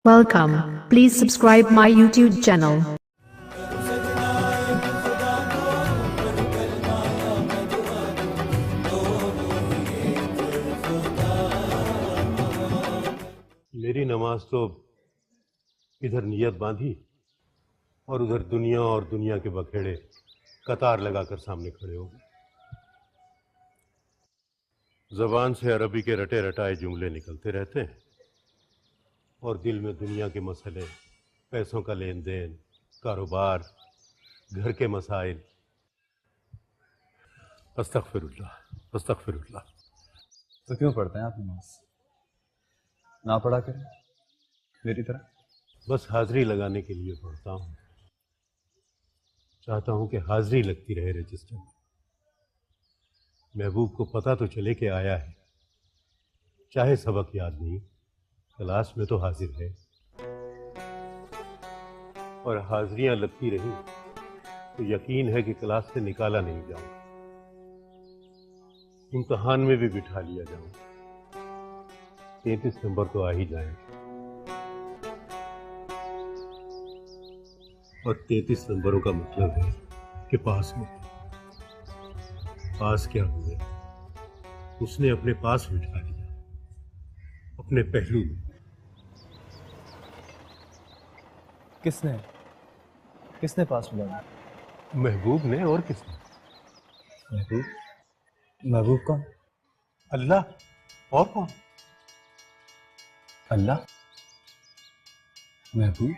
Welcome. Please subscribe my YouTube channel. मेरी नमाज तो इधर नियत बांधी और उधर दुनिया और दुनिया के बखेड़े कतार लगाकर सामने खड़े हो गए। जबान से अरबी के रटे रटाए जुमले निकलते रहते हैं और दिल में दुनिया के मसले, पैसों का लेन देन, कारोबार, घर के मसाइल। अस्तगफिरुल्लाह अस्तगफिरुल्लाह। तो क्यों पढ़ते हैं आप नमाज? ना पढ़ा करें मेरी तरह। बस हाजिरी लगाने के लिए पढ़ता हूँ। चाहता हूँ कि हाजिरी लगती रहे रजिस्टर में। महबूब को पता तो चले कि आया है, चाहे सबक याद नहीं, क्लास में तो हाजिर है। और हाजिरियां लगती रही तो यकीन है कि क्लास से निकाला नहीं जाऊंगा, इम्तहान में भी बिठा लिया जाऊंगा। 33 नंबर तो आ ही जाएंगे और 33 नंबरों का मतलब है कि पास हो। पास क्या हुए, उसने अपने पास बिठा लिया, अपने पहलू में। किसने किसने पास मिला? महबूब ने, और किसने? महबूब? महबूब कौन? अल्लाह, और कौन? अल्लाह? महबूब?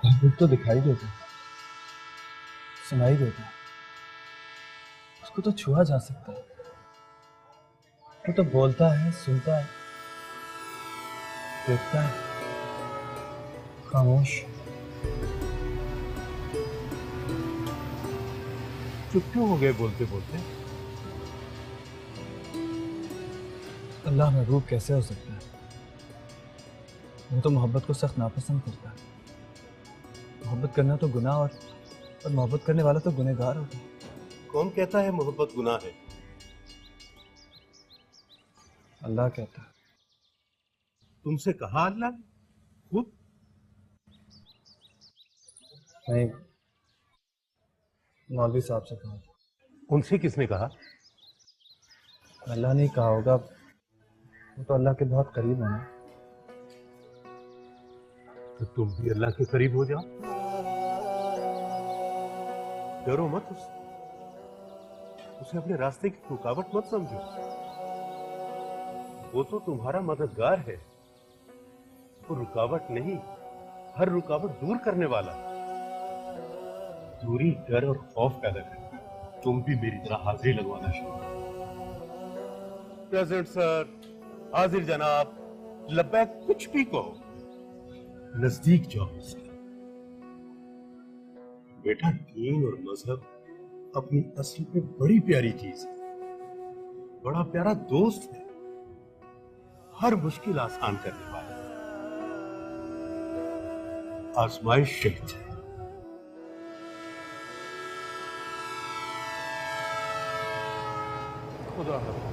महबूब तो दिखाई देता, सुनाई देता, उसको तो छुआ जा सकता है। वो तो बोलता है, सुनता है, देखता है, खामोश। चुप क्यों हो गए बोलते बोलते? अल्लाह महबूब कैसे हो सकता है? वो तो मोहब्बत को सख्त नापसंद करता है। मोहब्बत करना तो गुनाह और मोहब्बत करने वाला तो गुनहगार होता है। कौन कहता है मोहब्बत गुनाह है? अल्लाह कहता है। तुमसे कहा अल्लाह ने? खुद? नहीं, मौलवी साहब से कहा। उनसे किसने कहा? अल्लाह ने कहा होगा, वो तो अल्लाह के बहुत करीब है ना। तो तुम भी अल्लाह के करीब हो जाओ। डरो मत उससे, उसे अपने रास्ते की रुकावट मत समझो। वो तो तुम्हारा मददगार है, वो रुकावट नहीं, हर रुकावट दूर करने वाला। दूरी डर और खौफ पैदा करती है। तुम भी मेरी तरह हाजिरी लगवाना शुरू करो। प्रेजेंट सर, हाजिर जनाब, लब्बैक, कुछ भी कहो, नजदीक जाओ उसके। बेटा, दीन और मजहब अपनी असल में बड़ी प्यारी चीज है, बड़ा प्यारा दोस्त है, हर मुश्किल आसान करने वाला। आजमाइश शहीद है। खुदा हाफिज।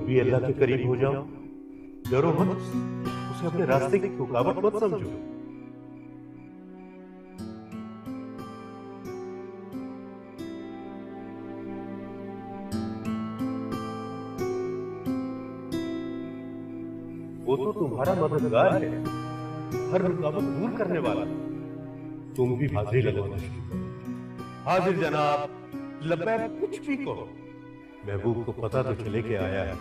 भी अल्लाह के करीब हो जाओ, डरो मत, उसे अपने रास्ते की रुकावट मत समझो। वो तो तुम्हारा मददगार है, हर रुकावट दूर करने वाला। तुम भी हाजिरी लगवाना शुरू करो। हाजिर जनाब, लब्बैक कुछ भी कहो। महबूब को पता तो चले के आया है।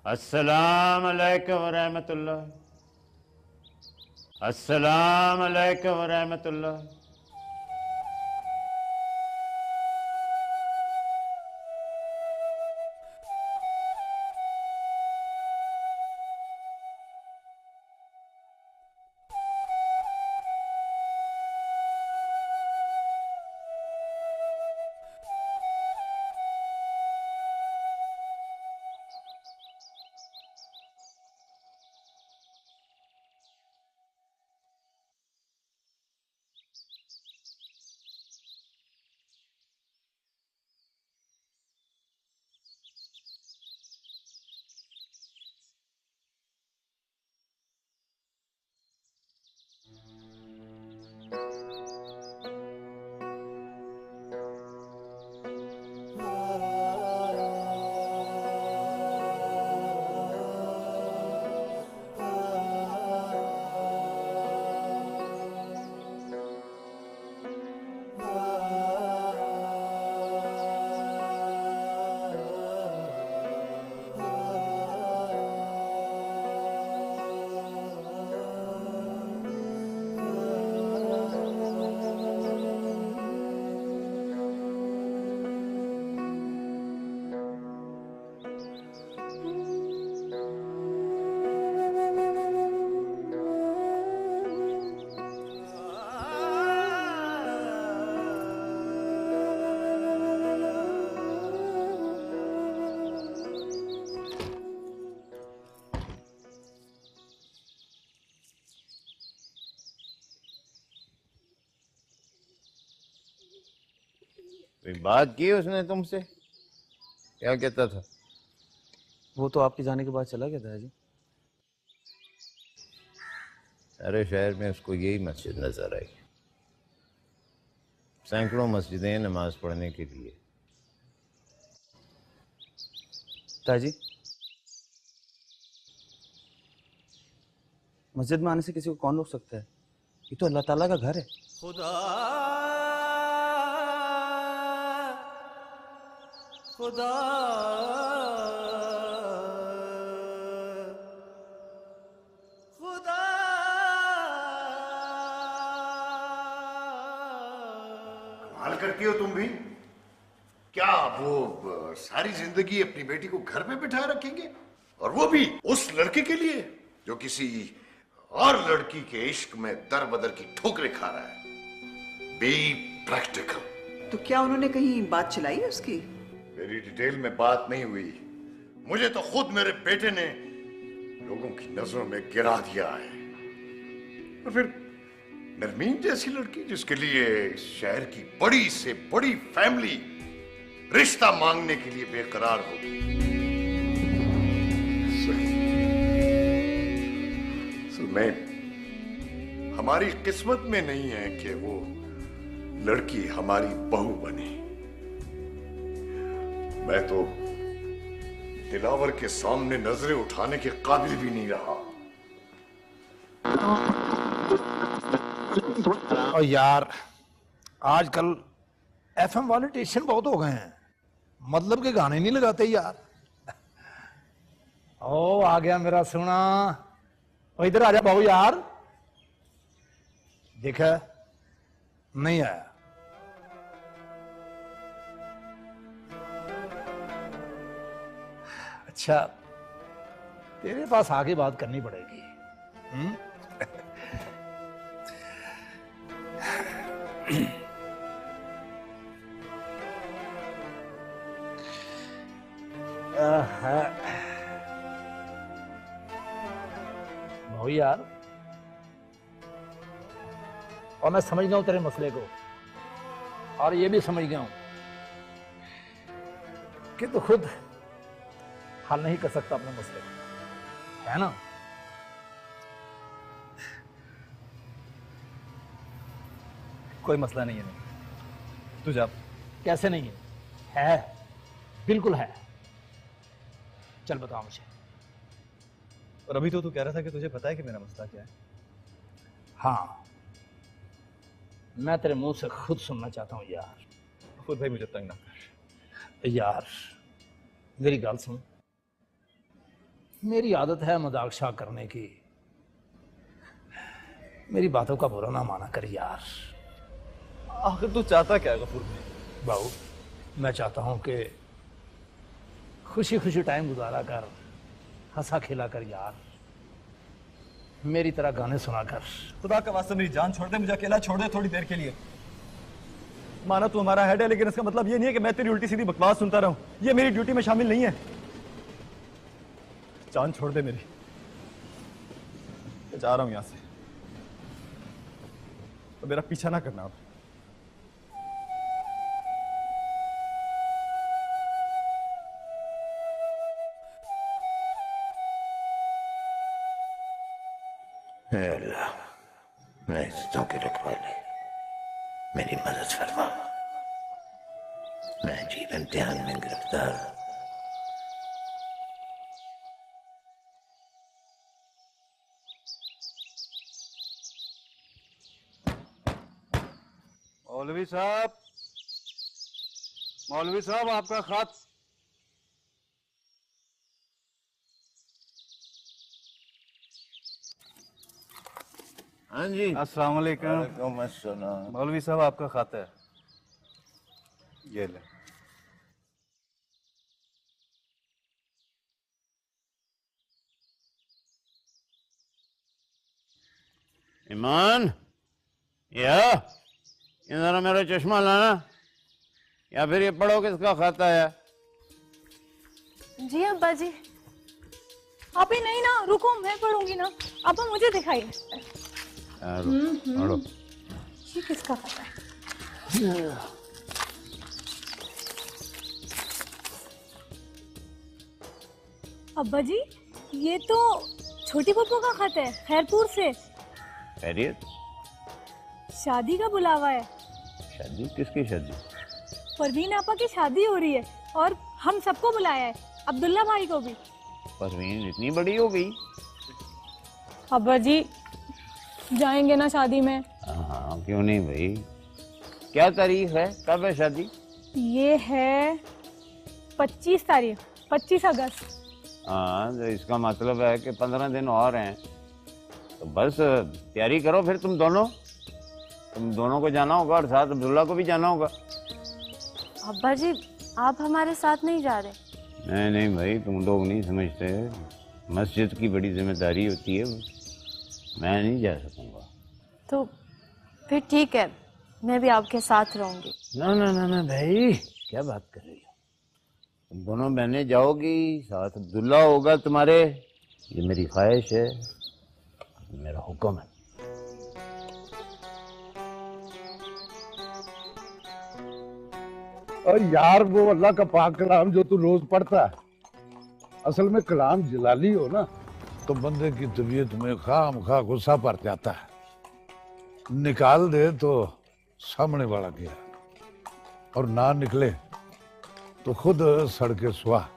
अस्सलाम अलैकुम वरहमतुल्लाह। अस्सलाम अलैकुम वरहमतुल्लाह। कोई बात की उसने तुमसे? क्या कहता था? वो तो आपके जाने के बाद चला गया था जी। सारे शहर में उसको यही मस्जिद नजर आई। सैकड़ों मस्जिदें नमाज पढ़ने के लिए। ताजी, मस्जिद में आने से किसी को कौन रोक सकता है? ये तो अल्लाह ताला का घर है। खुदा खुदा खुदा कमाल करती हो तुम भी। क्या वो सारी जिंदगी अपनी बेटी को घर पे बिठा रखेंगे, और वो भी उस लड़के के लिए जो किसी और लड़की के इश्क में दर बदर की ठोकरें खा रहा है। Be practical. तो क्या उन्होंने कहीं बात चलाई है उसकी? मेरी डिटेल में बात नहीं हुई। मुझे तो खुद मेरे बेटे ने लोगों की नजरों में गिरा दिया है। और फिर नरमीन जैसी लड़की जिसके लिए शहर की बड़ी से बड़ी फैमिली रिश्ता मांगने के लिए बेकरार हो गई। मैं हमारी किस्मत में नहीं है कि वो लड़की हमारी बहू बने। मैं तो दिलावर के सामने नजरें उठाने के काबिल भी नहीं रहा। और यार आजकल एफएम वाले स्टेशन बहुत हो गए हैं, मतलब के गाने नहीं लगाते यार। ओ आ गया मेरा सोना। और इधर आ जा बाबू यार। देखा नहीं आया। अच्छा, तेरे पास आगे बात करनी पड़ेगी। भाई यार, और मैं समझ गया हूं तेरे मसले को, और ये भी समझ गया हूं कि तू खुद हल नहीं कर सकता अपने मसले को, है ना? कोई मसला नहीं है, तू जा। कैसे नहीं है? बिल्कुल है। चल बताओ मुझे। और अभी तो तू कह रहा था कि तुझे पता है कि मेरा मसला क्या है। हाँ, मैं तेरे मुंह से खुद सुनना चाहता हूँ यार। खुद भाई मुझे तंग ना कर। यार मेरी गल सुन, मेरी आदत है मजाक करने की, मेरी बातों का बुरा ना माना कर यार। आखिर तू चाहता क्या है गफूर भाई? बाबू, मैं चाहता हूं कि खुशी खुशी टाइम गुजारा कर, हंसा खेला कर यार, मेरी तरह गाने सुना कर। खुदा का वास्ता मेरी जान छोड़ दे, मुझे अकेला छोड़ दे थोड़ी देर के लिए। माना तू हमारा हेड है, लेकिन इसका मतलब ये नहीं है कि मैं तेरी उल्टी सीधी बकवास सुनता रहूं। ये मेरी ड्यूटी में शामिल नहीं है। जान छोड़ दे मेरी, मैं जा रहा हूं यहां से, तो मेरा पीछा ना करना अब। अल्लाह, मैं इज्जतों के रखवाले, मेरी मदद फरमा। मैं अजीब इम्तिहान में गिरफ्तार हूं। मौलवी साहब आपका खत। हाँ जी, अस्सलाम वालेकुम। वालेकुम अस्सलाम। मौलवी साहब आपका खत है, ये ले। ईमान, या इधर मेरा चश्मा लाना, या फिर ये पढ़ो किसका खाता है। जी अब्बा जी। आप ही नहीं ना, रुको मैं पढ़ूंगी ना, अब्बा मुझे दिखाइए। पढ़ो। ये किसका खाता है? अब्बा जी, ये तो छोटी पप्पू का खत है, खैरपुर से। खैरियत? शादी का बुलावा है। शादी? किसकी शादी? परवीन आपा की शादी हो रही है, और हम सबको बुलाया है, अब्दुल्ला भाई को भी। परवीन इतनी बड़ी हो गई? अब्बा जी, जाएंगे ना शादी में? हाँ, क्यों नहीं भाई। क्या तारीख है, कब है शादी? ये है 25 तारीख, 25 अगस्त। हाँ, तो इसका मतलब है कि 15 दिन और हैं, तो बस तैयारी करो फिर। तुम दोनों को जाना होगा, और साथ अब्दुल्ला को भी जाना होगा। अब्बा जी, आप हमारे साथ नहीं जा रहे? नहीं भाई, तुम लोग नहीं समझते, मस्जिद की बड़ी जिम्मेदारी होती है, मैं नहीं जा सकूंगा। तो फिर ठीक है, मैं भी आपके साथ रहूंगी। ना ना ना ना भाई, क्या बात कर रही हो? तुम दोनों बहनें जाओगी, साथ अब्दुल्ला होगा तुम्हारे। ये मेरी ख्वाहिश है, मेरा हुक्म है। और यार, वो अल्लाह का पाक कलाम जो तू रोज पढ़ता है, असल में कलाम जलाली हो ना, तो बंदे की तबीयत में खामखा गुस्सा भर जाता है। निकाल दे तो सामने वाला गया, और ना निकले तो खुद सड़के सुहा।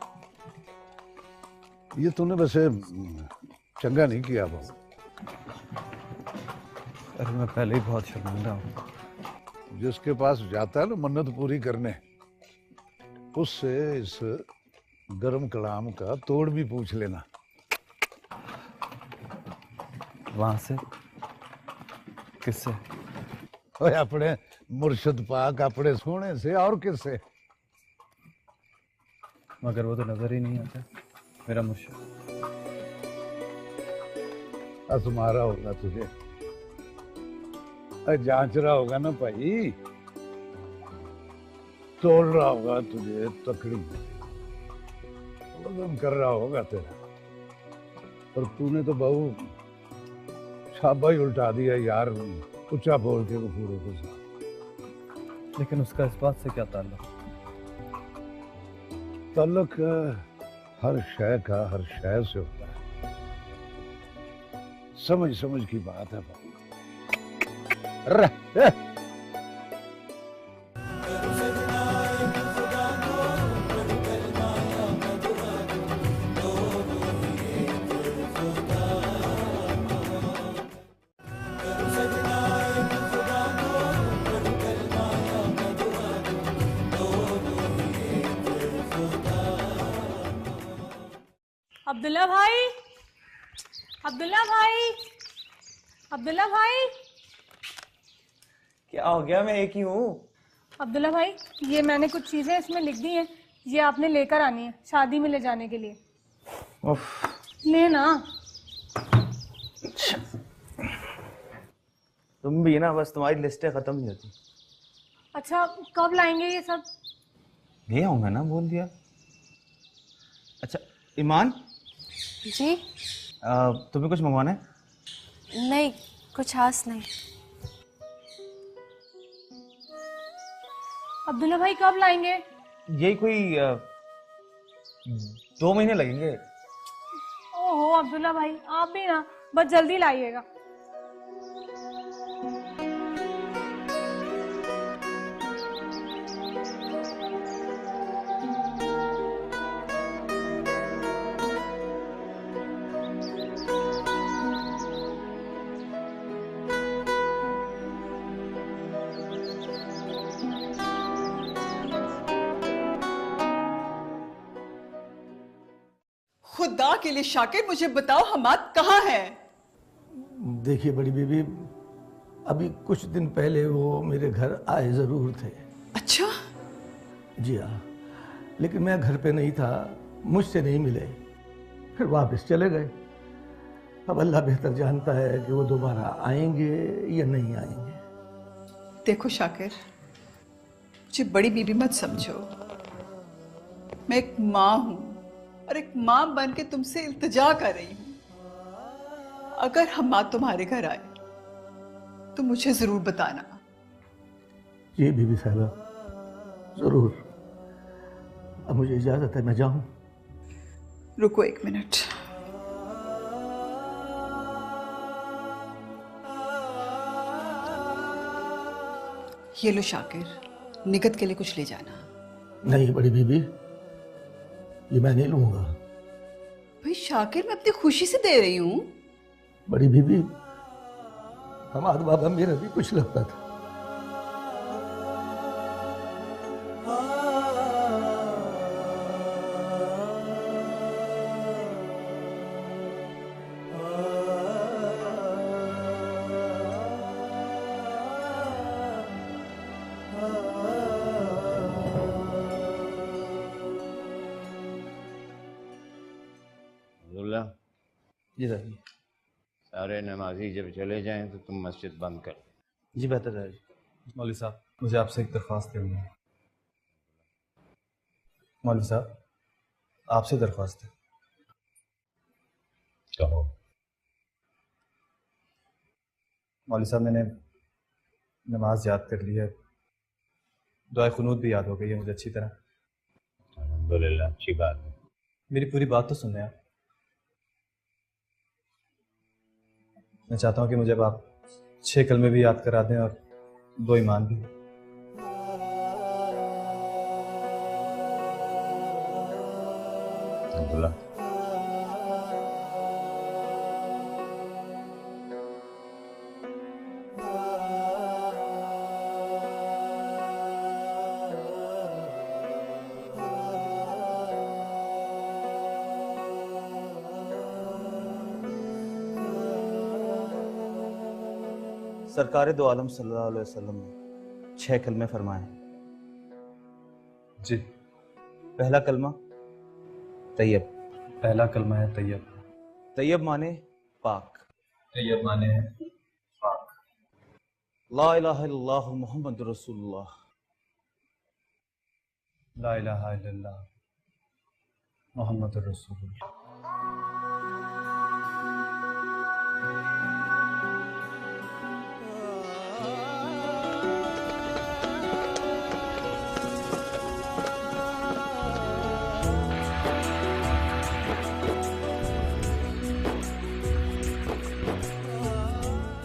ये तूने वैसे चंगा नहीं किया बाबू। अरे मैं पहले ही बहुत शर्मिंदा हूँ। जिसके पास जाता है ना मन्नत पूरी करने, उससे इस गरम कलाम का तोड़ भी पूछ लेना। वहां से? किससे? ओए अपने मुर्शिद पाक अपने सोने से, और किससे? मगर वो तो नजर ही नहीं आता मेरा मुर्शिद। आजमा रहा होगा तुझे, जांच रहा होगा ना भाई, तोड़ रहा होगा तुझे तकड़ी, वजन कर रहा होगा तेरा। पर तूने तो बहू शाबा ही उल्टा दिया यार, ऊंचा बोल के पूरे के साथ। लेकिन उसका इस बात से क्या ताल्लुक? ताल्लुक हर शय का हर शय से होता है, समझ समझ की बात है भाई। अब्दुल्ला भाई, अब्दुल्ला भाई, अब्दुल्ला भाई। क्या हो गया? मैं एक ही हूँ। अब्दुल्ला भाई, ये मैंने कुछ चीजें इसमें लिख दी हैं, ये आपने लेकर आनी है शादी में ले जाने के लिए। लेना। तुम भी ना, बस तुम्हारी लिस्टें खत्म नहीं होती। अच्छा, कब लाएंगे ये सब? ले आऊंगा ना, बोल दिया। अच्छा ईमान, जी? तुम्हें कुछ मंगवाना है? नहीं, कुछ खास नहीं। अब्दुल्ला भाई कब लाएंगे? यही कोई 2 महीने लगेंगे। ओहो अब्दुल्ला भाई, आप भी ना, बस जल्दी लाइएगा। खुदा के लिए शाकिर, मुझे बताओ हमाद कहाँ है? देखिए बड़ी बीबी, अभी कुछ दिन पहले वो मेरे घर आए ज़रूर थे। अच्छा? जी हाँ, लेकिन मैं घर पे नहीं था, मुझसे नहीं मिले, फिर वापस चले गए। अब अल्लाह बेहतर जानता है कि वो दोबारा आएंगे या नहीं आएंगे। देखो शाकिर, मुझे बड़ी बीबी मत समझो। मैं एक माँ हूं और एक माँ बन के तुमसे इल्तिजा कर रही हूं। अगर हम्मा तुम्हारे घर आए तो मुझे जरूर बताना। जी बीबी साहबा, जरूर। अब मुझे इजाजत है, मैं जाऊं? रुको 1 मिनट। ये लो शाकिर, निगत के लिए कुछ ले जाना। नहीं बड़ी बीबी, ये मैं नहीं लूंगा। भाई शाकिर, मैं अपनी खुशी से दे रही हूं। बड़ी बीबी, हमाद बाबा मेरा भी कुछ लगता था। जी सर। सारे नमाजी जब चले जाएं तो तुम मस्जिद बंद कर। जी बेहतर है। मौलवी साहब, मुझे आपसे एक दरख्वास्त देनी है। मौलवी साहब, आपसे दरख्वास्त है। कहो। मौलवी साहब, मैंने नमाज याद कर ली है, दुआ क़ुनूत भी याद हो गई है मुझे अच्छी तरह। अल्हम्दुलिल्लाह, अच्छी बात है। मेरी पूरी बात तो सुने आप। मैं चाहता हूँ कि मुझे अब आप 6 कलमे भी याद करा दें और 2 ईमान भी। अब्दुल्ला, सरकार दो आलम सल्लल्लाहु अलैहि वसल्लम ने 6 कलमे फरमाए हैं। जी। पहला कलमा तैयब। पहला कलमा है तैयब। तैयब माने पाक। तैयब माने पाक। ला इलाहा इल्लल्लाह मुहम्मदुर रसूलुल्लाह। ला इलाहा इल्लल्लाह मुहम्मदुर रसूलुल्लाह।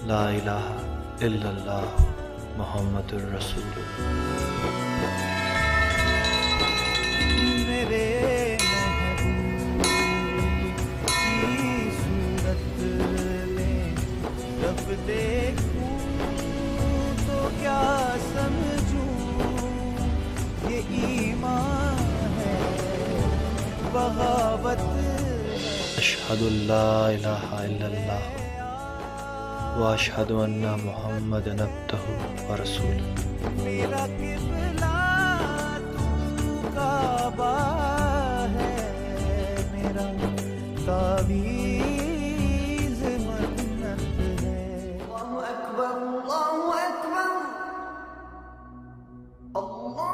ला इलाहा इल्लल्लाह मुहम्मदुर रसूलुल्लाह। मेरे सूरत में जब देखूं तो क्या समझूं, ये ईमान है बगावत। अशहदु अल्ला इलाहा इल्लल्लाह व अशहदु अन्ना मुहम्मदन अब्दुहु व रसूलुहु। मेरा किबला तू काबा है, मेरा तावीज़ मन्नत है। अल्लाहु अकबर, अल्लाहु अकबर, अल्लाहु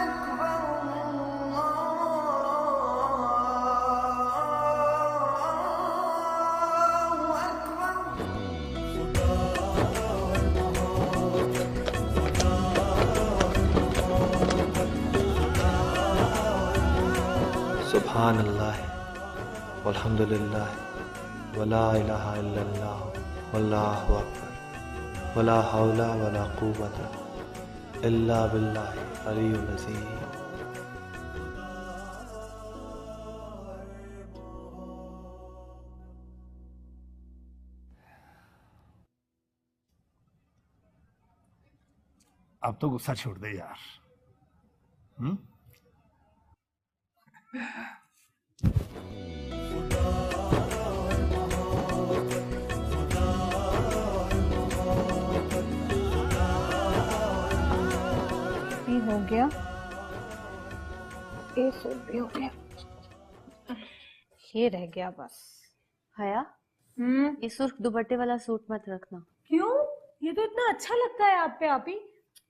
अकबर, सुभान अल्लाह वल्हम्दुलिल्लाह वला इलाहा इल्लल्लाह वल्लाहु अकबर वला हौला वला कुव्वता इल्ला बिल्लाहिल अलिय्युल अज़ीम। अब तो गुस्सा छोड़ दे यार। भी हो गया, ये सूट भी हो गया, ये रह गया बस। हया, ये सुर्ख दुपट्टे वाला सूट मत रखना। क्यों? ये तो इतना अच्छा लगता है आप पे आपी।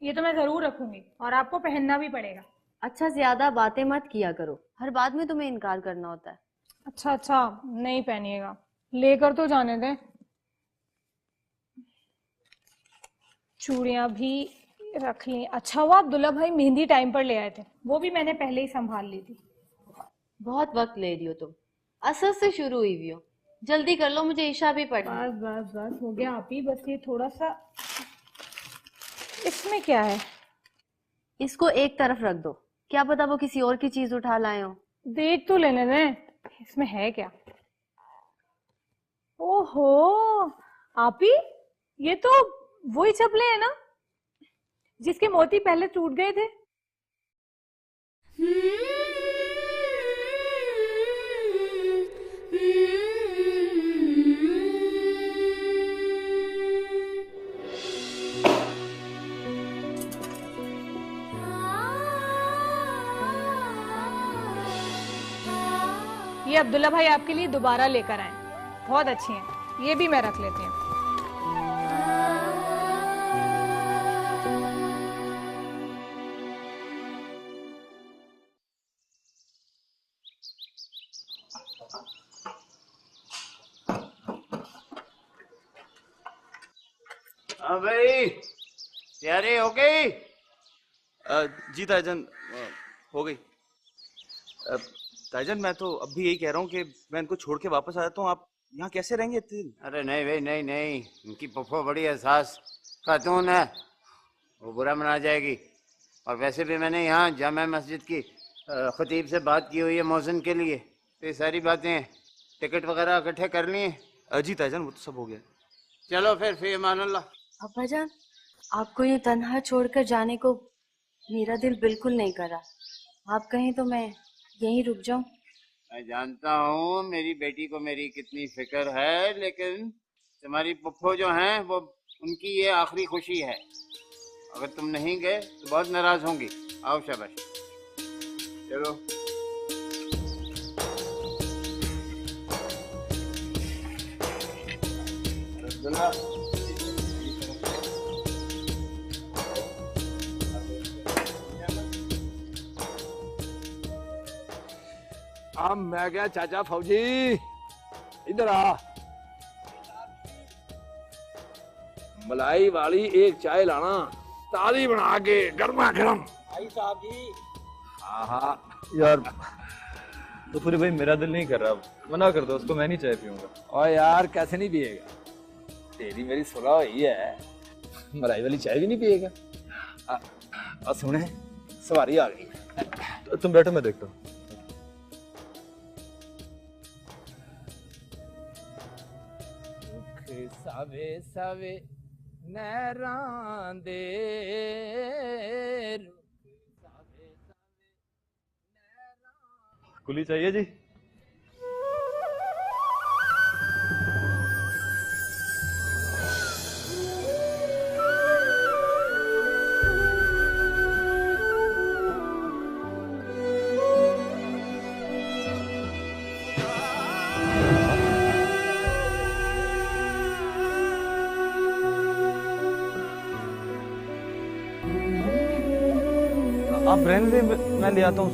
ये तो मैं जरूर रखूंगी और आपको पहनना भी पड़ेगा। अच्छा, ज्यादा बातें मत किया करो, हर बात में तुम्हें इनकार करना होता है। अच्छा अच्छा, नहीं पहनिएगा, लेकर तो जाने दें। चूड़ियां भी रख ली। अच्छा हुआ अब्दुल्ला भाई मेहंदी टाइम पर ले आए थे, वो भी मैंने पहले ही संभाल ली थी। बहुत वक्त ले रही हो तुम, असर से शुरू हुई भी हो। जल्दी कर लो, मुझे ईशा भी पढ़ना है। बस बस बस हो गया आप ही। बस ये थोड़ा सा, इसमें क्या है? इसको एक तरफ रख दो, क्या पता वो किसी और की चीज उठा लाए हो। देख तो लेने दें, इसमें है क्या? ओहो आपी, ये तो वही चपले है ना जिसके मोती पहले टूट गए थे। ये अब्दुल्ला भाई आपके लिए दोबारा लेकर आए, बहुत अच्छी हैं। ये भी मैं रख लेती हूँ। हाँ भाई, तैयारी हो गई? जी ताईजान, हो गई। ताईजान, मैं तो अब भी यही कह रहा हूँ कि मैं इनको छोड़ के वापस आ जाता हूँ। आप यहाँ कैसे रहेंगे इतने दिन? अरे नहीं भाई, नहीं नहीं, उनकी पप्पो बड़ी एहसास खातून है, वो बुरा मना जाएगी। और वैसे भी मैंने यहाँ जामा मस्जिद की खतीब से बात की हुई है मौज़िन के लिए, तो ये सारी बातें, टिकट वगैरह इकट्ठे कर लिए। जी ताईजान, वो तो सब हो गया। चलो फिर फ़ी अमानुल्लाह। अब्बा जान, आपको यूं तन्हा छोड़कर जाने को मेरा दिल बिल्कुल नहीं कर रहा। आप कहें तो मैं यहीं रुक जाऊं। मैं जानता हूँ मेरी बेटी को मेरी कितनी फिक्र है, लेकिन तुम्हारी पुप्पो जो हैं वो उनकी ये आखिरी खुशी है। अगर तुम नहीं गए तो बहुत नाराज होंगी। आओ शाबाश, चलो। अब मैं क्या चाचा फौजी, इधर आ। मलाई वाली एक चाय लाना, ताजी बना के, गर्मा गर्म। भाई साहब जी। हाँ हाँ यार तो पूरे भाई मेरा दिल नहीं कर रहा, मना कर दो उसको, मैं नहीं चाय पीऊंगा। और यार कैसे नहीं पिएगा, तेरी मेरी सुलह हुई है, मलाई वाली चाय भी नहीं पिएगा। और सुने सवारी आ गई। तो तुम बैठो, मैं देखता हूँ। सवे सवे नैरां दे कुली चाहिए जी? आप रहने दे, मैं ले आता हूँ।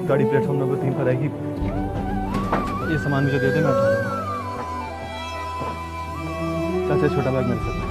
गाड़ी प्लेटफॉर्म नंबर 3 पर आएगी। ये सामान मुझे दे दे, मैं उठा लूँगा। चाचा छोटा बैग मेरे साथ।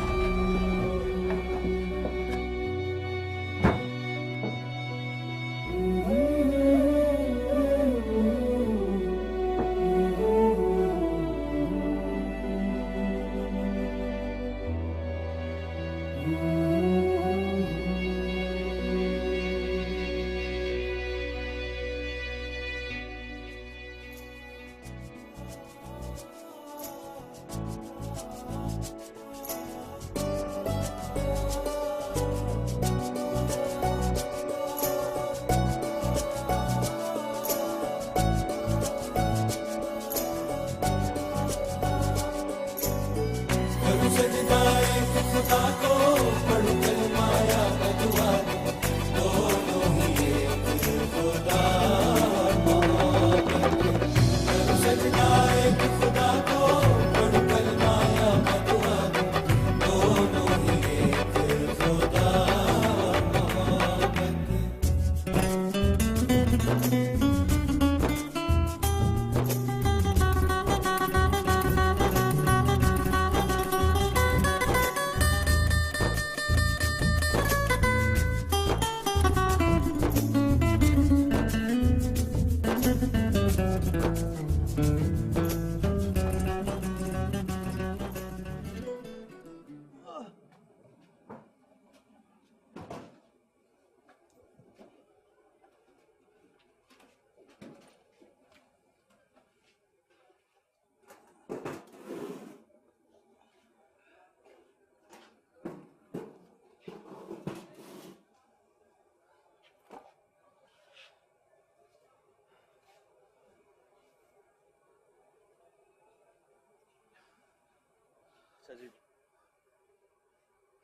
अच्छा जी,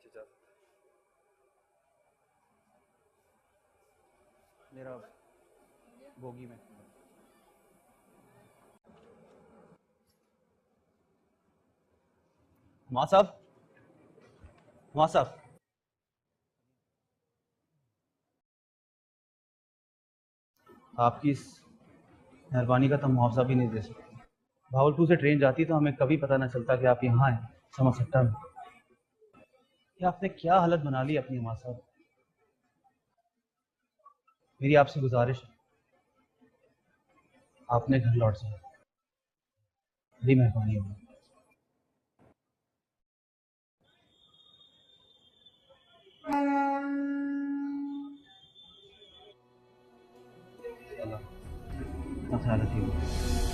चाचा मेरा बोगी में। माँ साहब, माँ साहब, आपकी इस मेहरबानी का तो मुआवजा भी नहीं दे सकते। भावलपुर से ट्रेन जाती तो हमें कभी पता ना चलता कि आप यहाँ हैं समरसट्टा में। ये आपने क्या हालत बना ली अपनी माँ साहब। मेरी आपसे गुजारिश है, आपने घर लौट जाए, बड़ी मेहरबानी होगी। ख्याल रखिएगा।